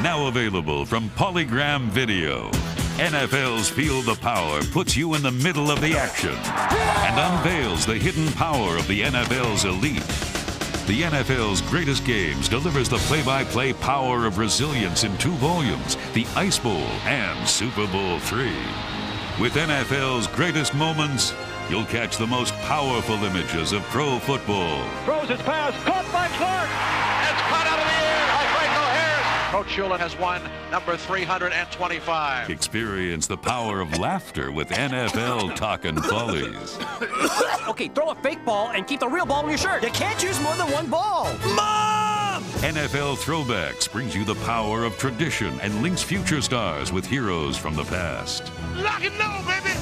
Now available from Polygram Video. NFL's Feel the Power puts you in the middle of the action and unveils the hidden power of the NFL's elite. The NFL's Greatest Games delivers the play-by-play power of resilience in 2 volumes, the Ice Bowl and Super Bowl III. With NFL's Greatest Moments, you'll catch the most powerful images of pro football. Throws his pass, caught by Clark. It's caught out of the air by Franco Harris. Coach Shula has won number 325. Experience the power of laughter with NFL Talkin' Follies. Okay, throw a fake ball and keep the real ball in your shirt. You can't use more than one ball. Mom! NFL Throwbacks brings you the power of tradition and links future stars with heroes from the past. Lock and load, baby.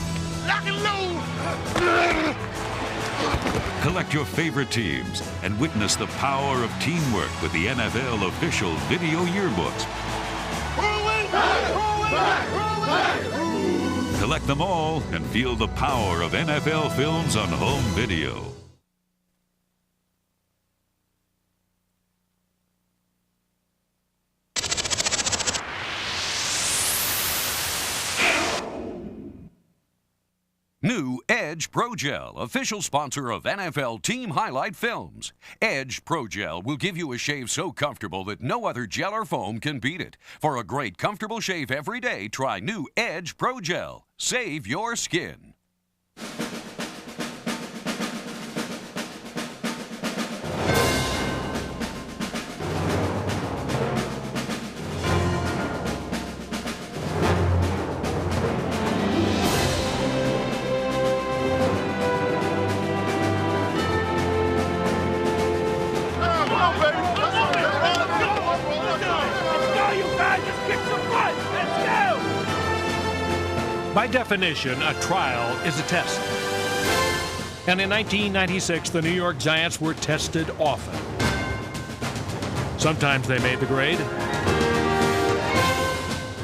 Lock and load. Collect your favorite teams and witness the power of teamwork with the NFL official video yearbooks. Collect them all and feel the power of NFL films on home video. New Edge Pro Gel, official sponsor of NFL Team Highlight Films. Edge Pro Gel will give you a shave so comfortable that no other gel or foam can beat it. For a great, comfortable shave every day, try new Edge Pro Gel. Save your skin. By definition, a trial is a test. And in 1996, the New York Giants were tested often. Sometimes they made the grade.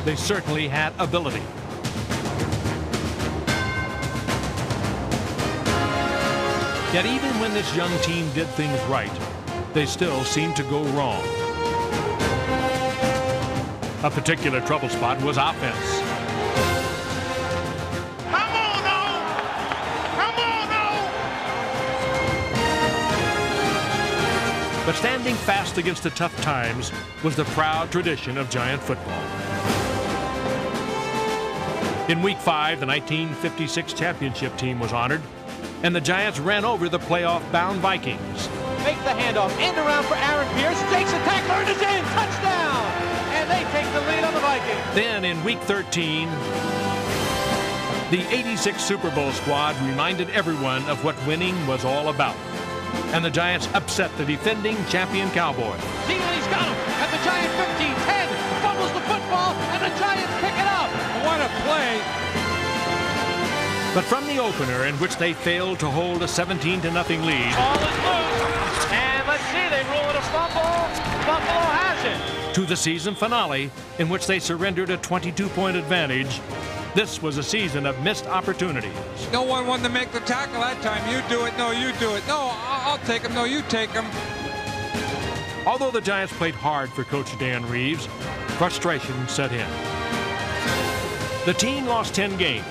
They certainly had ability. Yet even when this young team did things right, they still seemed to go wrong. A particular trouble spot was offense. But standing fast against the tough times was the proud tradition of Giant football. In Week 5, the 1956 championship team was honored, and the Giants ran over the playoff-bound Vikings. Make the handoff, end around for Aaron Pierce, takes a tackler and is in, touchdown! And they take the lead on the Vikings. Then in Week 13, the 86 Super Bowl squad reminded everyone of what winning was all about. And the Giants upset the defending champion Cowboys. He's got him at the Giant 15, 10, fumbles the football, and the Giants pick it up. What a play. But from the opener, in which they failed to hold a 17-0 lead. Ball is loose, and let's see, they rule it a fumble. Buffalo has it. To the season finale, in which they surrendered a 22-point advantage. This was a season of missed opportunities. No one wanted to make the tackle that time. You do it. No, you do it. No, I'll take him. No, you take him. Although the Giants played hard for Coach Dan Reeves, frustration set in. The team lost 10 games,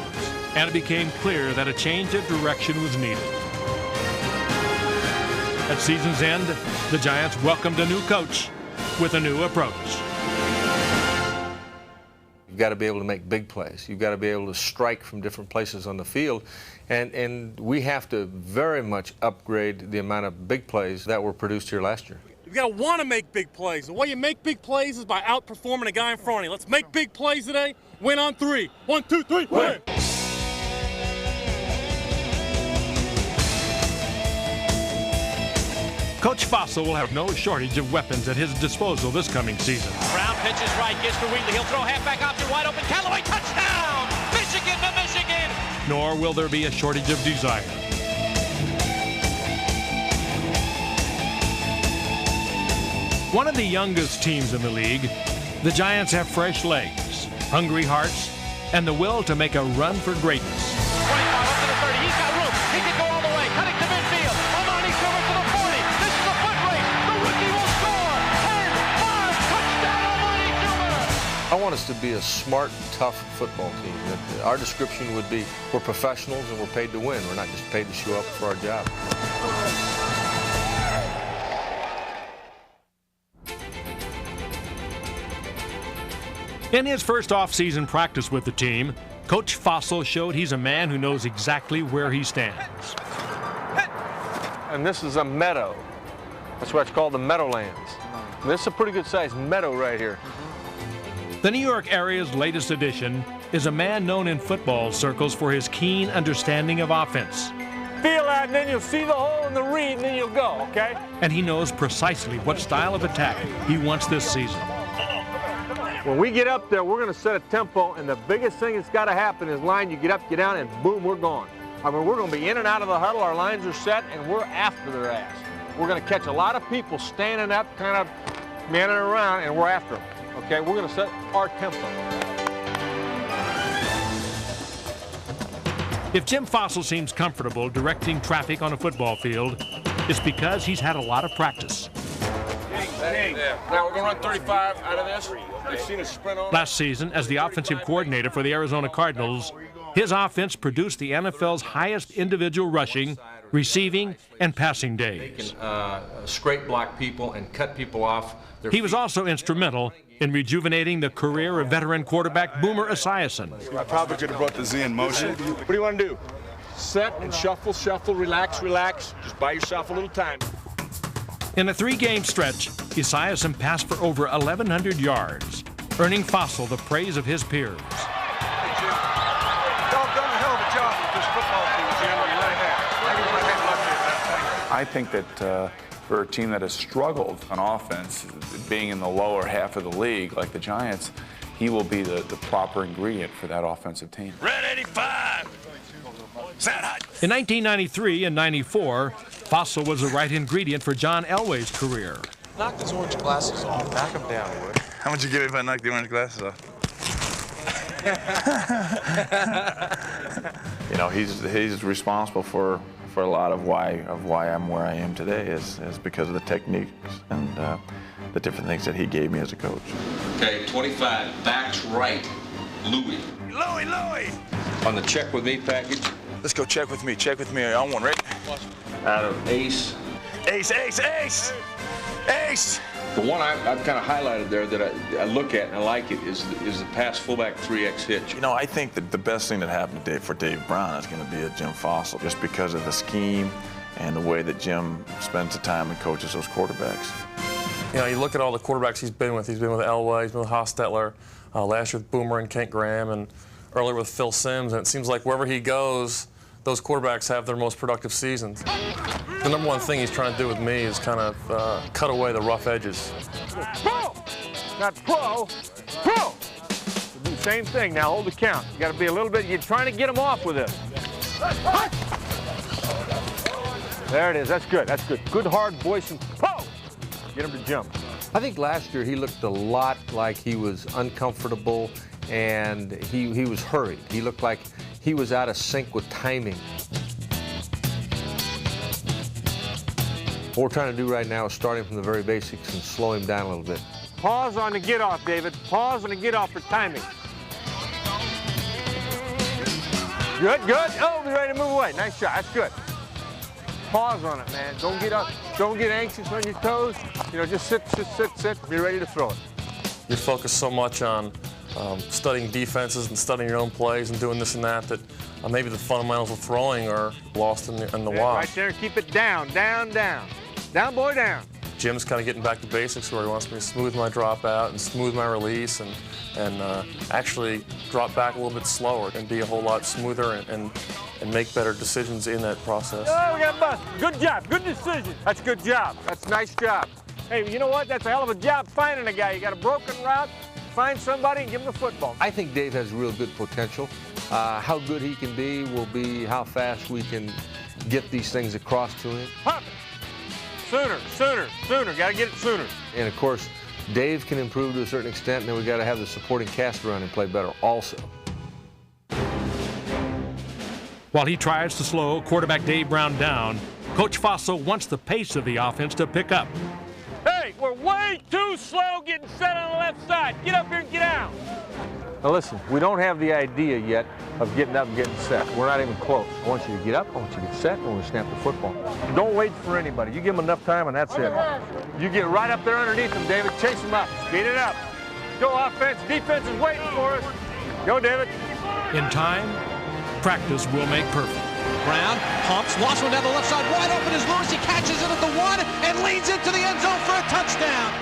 and it became clear that a change of direction was needed. At season's end, the Giants welcomed a new coach with a new approach. You've got to be able to make big plays. You've got to be able to strike from different places on the field. And we have to very much upgrade the amount of big plays that were produced here last year. You've got to want to make big plays. The way you make big plays is by outperforming a guy in front of you. Let's make big plays today. Win on 3. 1, 2, 3, win! Coach Fossil will have no shortage of weapons at his disposal this coming season. Brown pitches right, gets to Wheatley. He'll throw halfback option wide open. Callaway, touchdown! Michigan to Michigan! Nor will there be a shortage of desire. One of the youngest teams in the league, the Giants have fresh legs, hungry hearts, and the will to make a run for greatness. 25 up to the 30. He's got room. He can go all the way. Cutting to midfield. Omani Silver to the 40. This is a foot race. The rookie will score. 10, 5, touchdown Omani Silver. I want us to be a smart, tough football team. Our description would be we're professionals and we're paid to win. We're not just paid to show up for our job. In his first off-season practice with the team, Coach Fossil showed he's a man who knows exactly where he stands. And this is a meadow. That's why it's called the Meadowlands. And this is a pretty good sized meadow right here. The New York area's latest addition is a man known in football circles for his keen understanding of offense. Feel that, and then you'll see the hole in the read, and then you'll go, okay? And he knows precisely what style of attack he wants this season. When we get up there, we're going to set a tempo, and the biggest thing that's got to happen is line, you get up, get down, and boom, we're gone. I mean, we're going to be in and out of the huddle, our lines are set, and we're after their ass. We're going to catch a lot of people standing up, kind of manning around, and we're after them, okay? We're going to set our tempo. If Jim Fossil seems comfortable directing traffic on a football field, it's because he's had a lot of practice. Now we're going to run 35 out of this. You've seen us sprint on. Last season, as the offensive coordinator for the Arizona Cardinals, his offense produced the NFL's highest individual rushing, receiving, and passing days. They can scrape block people and cut people off. He was also instrumental in rejuvenating the career of veteran quarterback Boomer Esiason. I probably could have brought the Z in motion. What do you want to do? Set and shuffle, shuffle, relax, relax. Just buy yourself a little time. In a 3-game stretch, Esiason passed for over 1,100 yards, earning Fossil the praise of his peers. Y'all done a hell of a job with this football team, Jim. You really have. I think that for a team that has struggled on offense, being in the lower half of the league, like the Giants, he will be the proper ingredient for that offensive team. Red 85! In 1993 and 94, Fossil was the right ingredient for John Elway's career. Knock those orange glasses off. Knock them down, Wood. How much you give me if I knock the orange glasses off? You know, he's responsible for a lot of why I'm where I am today is because of the techniques and the different things that he gave me as a coach. Okay, 25, backs right, Louis. Louis! On the check with me package. Let's go check with me. Check with me. On one, right? Out of ace. Ace, ace, ace! Ace! The one I've kind of highlighted there that I look at and I like it is the pass fullback 3X hitch. You know, I think that the best thing that happened today for Dave Brown is going to be a Jim Fossil, just because of the scheme and the way that Jim spends the time and coaches those quarterbacks. You know, you look at all the quarterbacks he's been with. He's been with Elway, he's been with Hostetler, last year with Boomer and Kent Graham, and earlier with Phil Simms. And it seems like wherever he goes, those quarterbacks have their most productive seasons. The number one thing he's trying to do with me is kind of cut away the rough edges. Pro! Not pro, pro! Same thing, now hold the count. You gotta be a little bit, you're trying to get them off with this. There it is, that's good, that's good. Good hard voice and pro! Get him to jump. I think last year he looked a lot like he was uncomfortable and he was hurried. He looked like he was out of sync with timing. What we're trying to do right now is start him from the very basics and slow him down a little bit. Pause on the get off, David. Pause on the get off for timing. Good, good. Oh, be ready to move away. Nice shot. That's good. Pause on it, man. Don't get up. Don't get anxious on your toes. You know, just sit, sit, sit, sit. Be ready to throw it. You're focused so much on studying defenses and studying your own plays and doing this and that maybe the fundamentals of throwing are lost in the wash. Right there. Keep it down, down, down. Down, boy, down. Jim's kind of getting back to basics where he wants me to smooth my drop out and smooth my release and actually drop back a little bit slower and be a whole lot smoother and make better decisions in that process. Oh, we got a bust. Good job. Good decision. That's a good job. That's a nice job. Hey, you know what? That's a hell of a job finding a guy. You got a broken route, find somebody and give him the football. I think Dave has real good potential. How good he can be will be how fast we can get these things across to him. Pop it. Sooner, sooner, sooner. Got to get it sooner. And, of course, Dave can improve to a certain extent, and then we got to have the supporting cast around him play better also. While he tries to slow quarterback Dave Brown down, Coach Fossil wants the pace of the offense to pick up. Hey, We're way too slow getting set on the left side. Get up here and get out. Now listen, we don't have the idea yet of getting up and getting set. We're not even close. I want you to get up, I want you to get set, and we're going to snap the football. Don't wait for anybody. You give them enough time, and that's it. You get right up there underneath them, David. Chase them up. Speed it up. Go offense. Defense is waiting for us. Go, David. In time, practice will make perfect. Brown pumps, lost one down the left side, wide open is Lewis. He catches it at the 1 and leads into the end zone for a touchdown.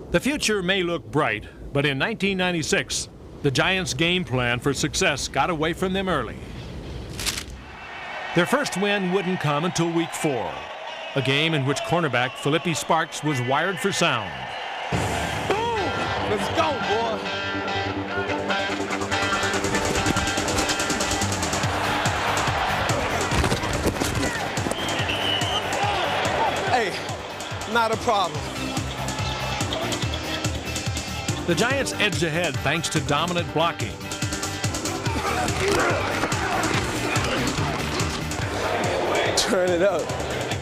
The future may look bright, but in 1996, the Giants' game plan for success got away from them early. Their first win wouldn't come until week 4, a game in which cornerback Philippi Sparks was wired for sound. Boom! Let's go, boy! Hey, not a problem. The Giants edged ahead thanks to dominant blocking. Turn it up.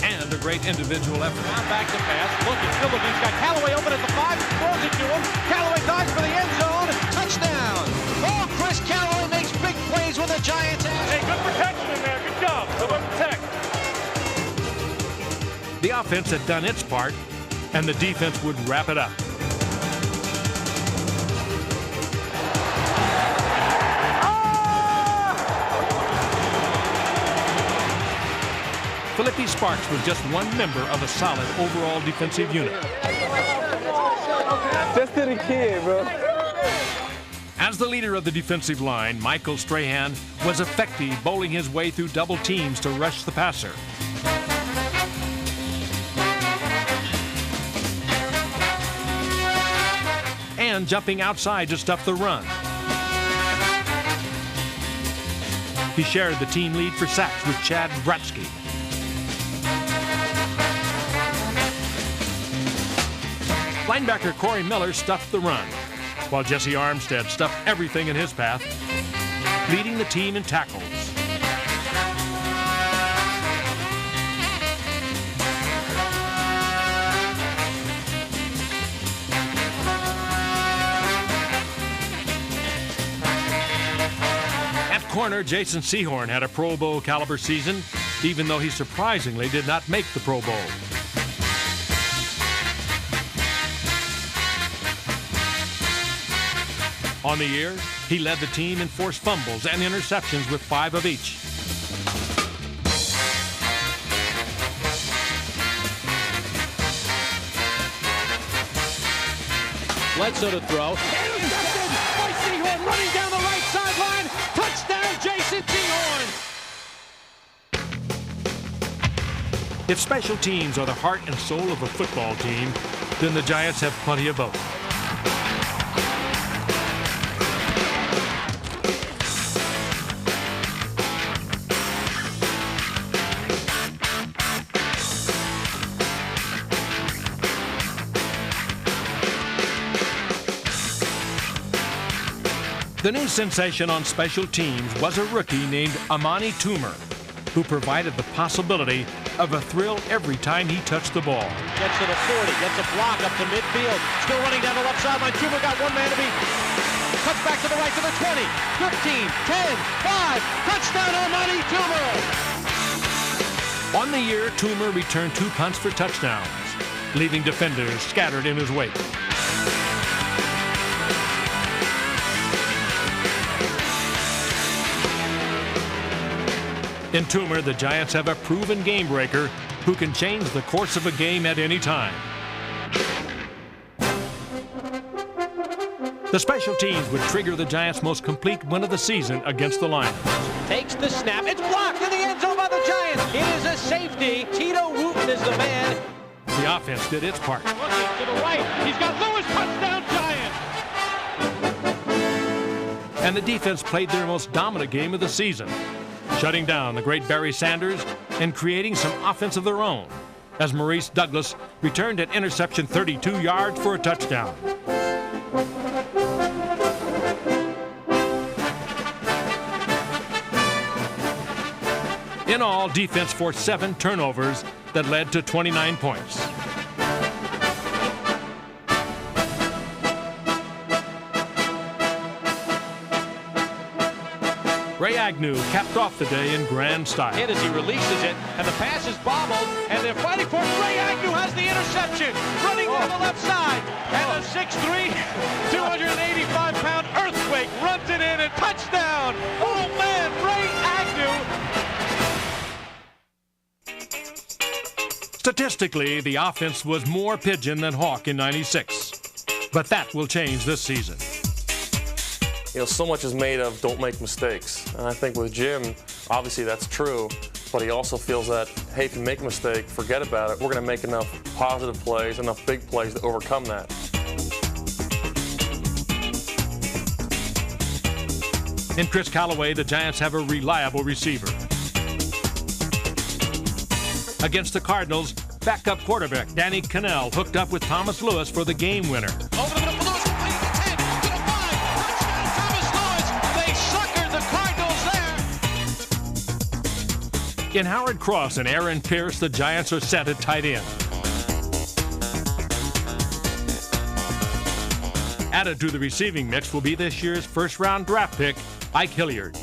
And a great individual effort. Now back to pass. Looking, still looking. He's got Callaway open at the 5. Throws it to him. Callaway dives for the end zone. Touchdown. Oh, Chris Callaway makes big plays with the Giants. Hey, good protection in there. Good job. Good protect. The offense had done its part, and the defense would wrap it up. Philippi Sparks was just one member of a solid overall defensive unit. Just to the kid, bro. As the leader of the defensive line, Michael Strahan was effective bowling his way through double teams to rush the passer. And jumping outside to stuff the run. He shared the team lead for sacks with Chad Bratsky. Linebacker Corey Miller stuffed the run, while Jesse Armstead stuffed everything in his path, leading the team in tackles. At corner, Jason Sehorn had a Pro Bowl caliber season, even though he surprisingly did not make the Pro Bowl. On the year, he led the team in forced fumbles and interceptions with 5 of each. Bledsoe to throw. Intercepted by Sehorn, running down the right sideline. Touchdown, Jason Sehorn. If special teams are the heart and soul of a football team, then the Giants have plenty of both. The new sensation on special teams was a rookie named Amani Toomer, who provided the possibility of a thrill every time he touched the ball. Gets to the 40, gets a block up to midfield. Still running down the left sideline. Toomer got one man to beat. Cuts back to the right to the 20, 15, 10, 5. Touchdown, Amani Toomer! On the year, Toomer returned 2 punts for touchdowns, leaving defenders scattered in his wake. In Toomer, the Giants have a proven game breaker who can change the course of a game at any time. The special teams would trigger the Giants' most complete win of the season against the Lions. Takes the snap. It's blocked in the end zone by the Giants. It is a safety. Tito Wooten is the man. The offense did its part. Looking to the right. He's got Lewis. Touchdown, Giants. And the defense played their most dominant game of the season, shutting down the great Barry Sanders and creating some offense of their own, as Maurice Douglas returned an interception 32 yards for a touchdown. In all, defense forced 7 turnovers that led to 29 points. Ray Agnew capped off the day in grand style. Hit as he releases it, and the pass is bobbled, and they're fighting for it. Ray Agnew has the interception, running down the left side, and a 6'3", 285-pound earthquake runs it in, and touchdown! Oh man, Ray Agnew! Statistically, the offense was more pigeon than hawk in '96, but that will change this season. You know, so much is made of don't make mistakes. And I think with Jim, obviously that's true, but he also feels that, hey, if you make a mistake, forget about it. We're going to make enough positive plays, enough big plays to overcome that. In Chris Callaway, the Giants have a reliable receiver. Against the Cardinals, backup quarterback Danny Cannell hooked up with Thomas Lewis for the game winner. Over the middle for Lewis, complete to 10, to the 5, touchdown Thomas Lewis. They suckered the Cardinals there. In Howard Cross and Aaron Pierce, the Giants are set at tight end. Added to the receiving mix will be this year's first-round draft pick, Ike Hilliard.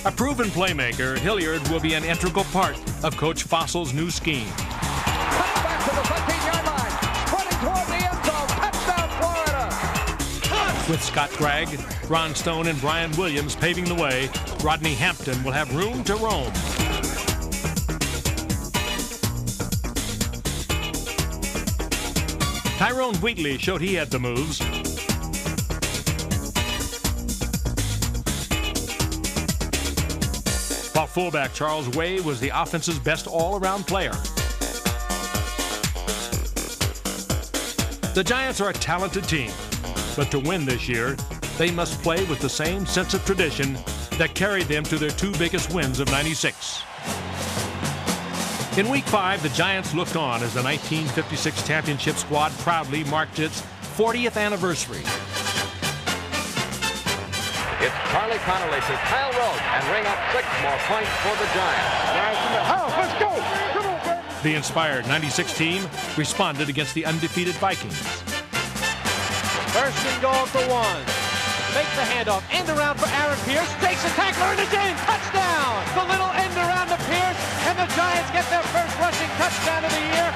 A proven playmaker, Hilliard will be an integral part of Coach Fossil's new scheme. Back to the 15-yard line, running toward the end zone, touchdown Florida! With Scott Gregg, Ron Stone, and Brian Williams paving the way, Rodney Hampton will have room to roam. Tyrone Wheatley showed he had the moves. While fullback Charles Way was the offense's best all-around player. The Giants are a talented team, but to win this year, they must play with the same sense of tradition that carried them to their two biggest wins of '96. In Week 5, the Giants looked on as the 1956 championship squad proudly marked its 40th anniversary. It's Charlie Connolly to Kyle Rhodes and ring up 6 more points for the Giants. Let's go! Come on, baby! The inspired '96 team responded against the undefeated Vikings. First and goal at the 1. Make the handoff, end around for Aaron Pierce, takes a tackler and it's in, touchdown! The little end around to Pierce, and the Giants get their first rushing touchdown of the year.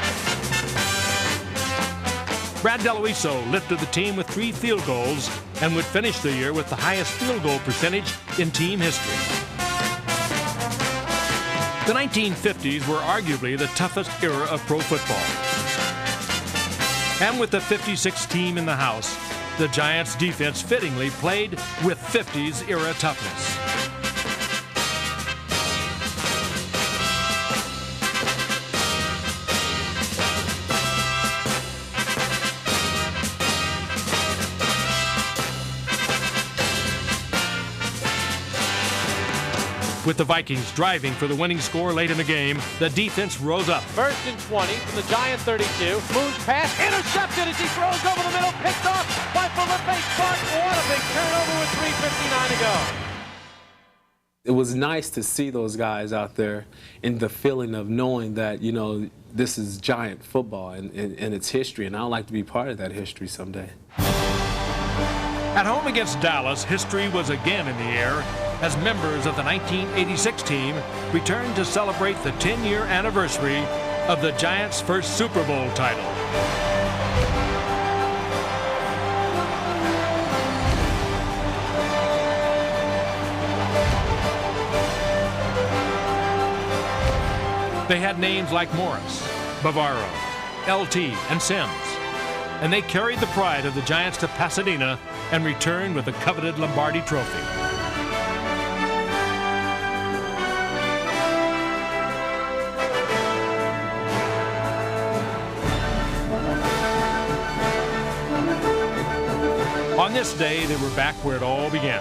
Brad DeLuiso lifted the team with 3 field goals and would finish the year with the highest field goal percentage in team history. The 1950s were arguably the toughest era of pro football. And with the 56 team in the house, the Giants' defense fittingly played with 50s era toughness. With the Vikings driving for the winning score late in the game, the defense rose up. First and 20 from the Giant 32. Moves pass, intercepted as he throws over the middle, picked off by Felipe Clark. What a big turnover with 3:59 to go. It was nice to see those guys out there and the feeling of knowing that, you know, this is Giant football and its history, and I'd like to be part of that history someday. At home against Dallas, history was again in the air as members of the 1986 team returned to celebrate the 10-year anniversary of the Giants' first Super Bowl title. They had names like Morris, Bavaro, LT, and Sims, and they carried the pride of the Giants to Pasadena and returned with the coveted Lombardi Trophy. On this day, they were back where it all began.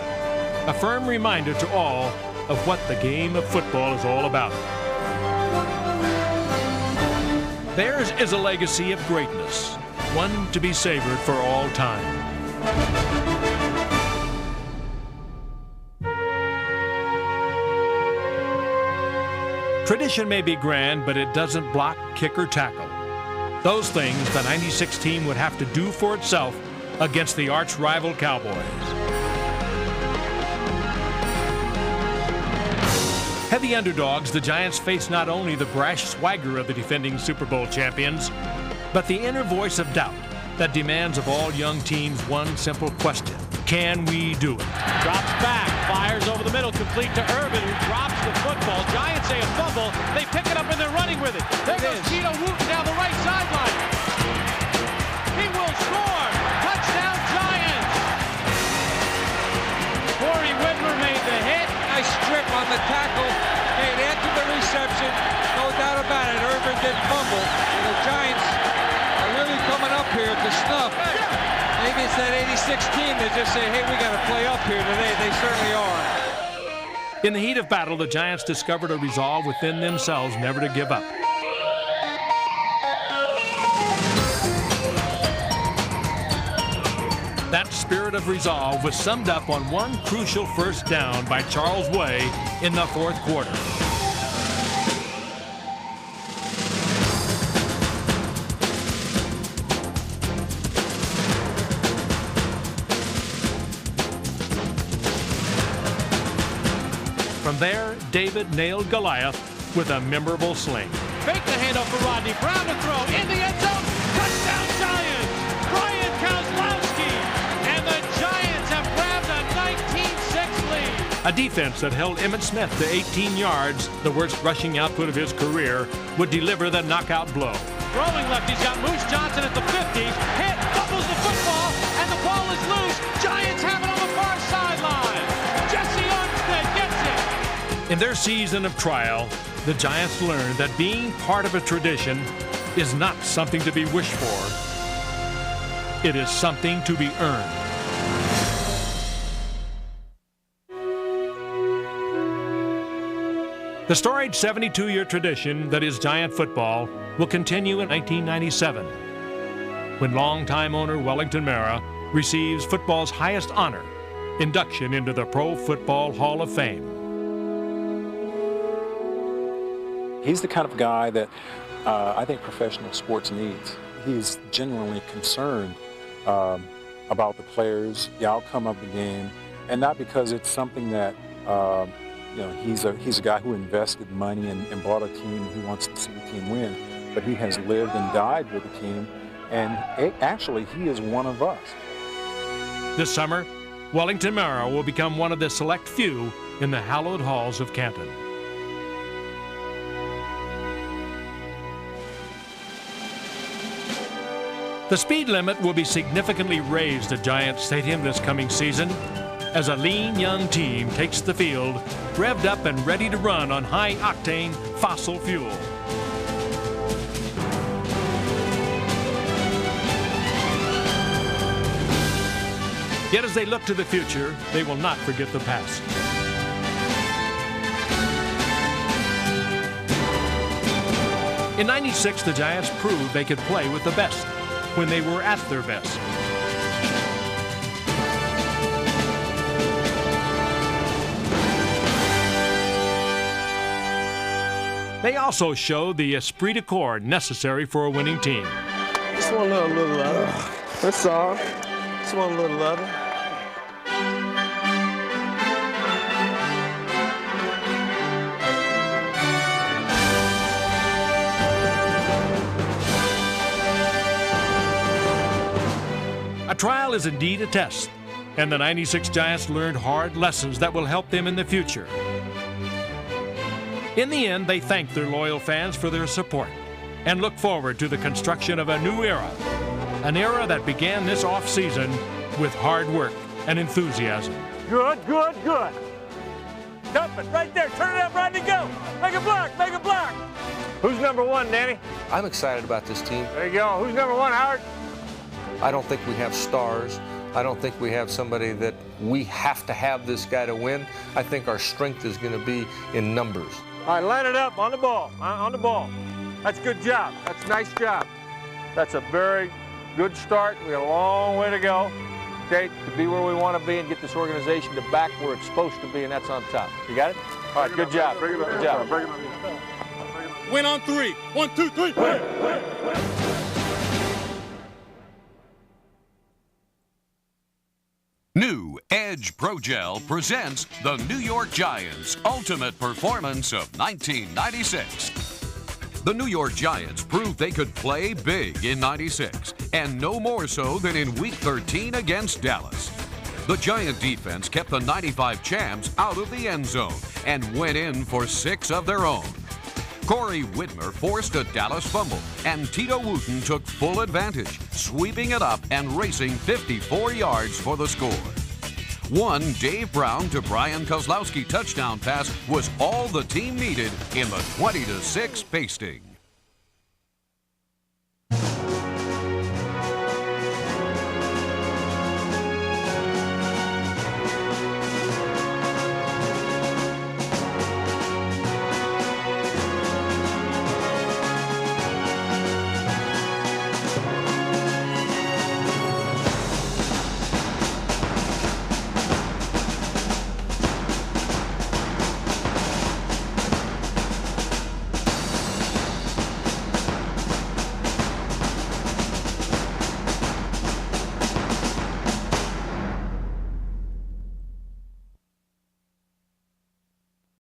A firm reminder to all of what the game of football is all about. Theirs is a legacy of greatness, one to be savored for all time. Tradition may be grand, but it doesn't block, kick, or tackle. Those things the 96 team would have to do for itself against the arch-rival Cowboys. Heavy underdogs, the Giants face not only the brash swagger of the defending Super Bowl champions, but the inner voice of doubt that demands of all young teams one simple question: can we do it? Drops back, fires over the middle, complete to Urban, who drops the football. Giants say a fumble. They pick it up and they're running with it. There goes Tito Wooten down the right sideline. He will score. Touchdown, Giants. Corey Whitmer made the hit. Nice strip on the tackle. Made after the reception. No doubt about it. Urban did fumble. And the Giants are really coming up here to snuff. Maybe it's that 86 team that just say, hey, we got to play up here today. They certainly are. In the heat of battle, the Giants discovered a resolve within themselves never to give up. That spirit of resolve was summed up on one crucial first down by Charles Way in the fourth quarter. From there, David nailed Goliath with a memorable sling. Fake the handoff for Rodney Brown to throw in the end zone. Touchdown, Giants! Brian Kozlowski, and the Giants have grabbed a 19-6 lead. A defense that held Emmitt Smith to 18 yards, the worst rushing output of his career, would deliver the knockout blow. Throwing left, he's got Moose Johnson at the 50. Hit, fumbles the football, and the ball is loose. Giants have it on the far sideline. Jesse Armstead gets it. In their season of trial, the Giants learned that being part of a tradition is not something to be wished for. It is something to be earned. The storied 72-year tradition that is Giant football will continue in 1997, when longtime owner Wellington Mara receives football's highest honor, induction into the Pro Football Hall of Fame. He's the kind of guy that I think professional sports needs. He's genuinely concerned about the players, the outcome of the game, and not because it's something that he's a guy who invested money and bought a team who wants to see the team win, but he has lived and died with the team, and actually he is one of us. This summer, Wellington Mara will become one of the select few in the hallowed halls of Canton. The speed limit will be significantly raised at Giant Stadium this coming season as a lean young team takes the field, revved up and ready to run on high-octane fossil fuel. Yet as they look to the future, they will not forget the past. In '96, the Giants proved they could play with the best when they were at their best. They also showed the esprit de corps necessary for a winning team. Just want a little love. That's all. Just want a little love. A trial is indeed a test, and the '96 Giants learned hard lessons that will help them in the future. In the end, they thank their loyal fans for their support and look forward to the construction of a new era, an era that began this offseason with hard work and enthusiasm. Good, good, good. Dump it right there. Turn it up, Rodney, go. Make a block, make a block. Who's number one, Danny? I'm excited about this team. There you go. Who's number one, Howard? I don't think we have stars. I don't think we have somebody that we have to have this guy to win. I think our strength is going to be in numbers. All right, line it up on the ball, on the ball. That's a good job. That's a nice job. That's a very good start. We got a long way to go. okay, to be where we want to be and get this organization to back where it's supposed to be, and that's on top. You got it? All right, good job. Good job. Win on 3. 1, 2, 3. Win. New Edge Pro Gel presents the New York Giants' ultimate performance of 1996. The New York Giants proved they could play big in '96, and no more so than in Week 13 against Dallas. The Giant defense kept the '95 champs out of the end zone and went in for 6 of their own. Corey Whitmer forced a Dallas fumble, and Tito Wooten took full advantage, sweeping it up and racing 54 yards for the score. One Dave Brown to Brian Kozlowski touchdown pass was all the team needed in the 20-6 pasting.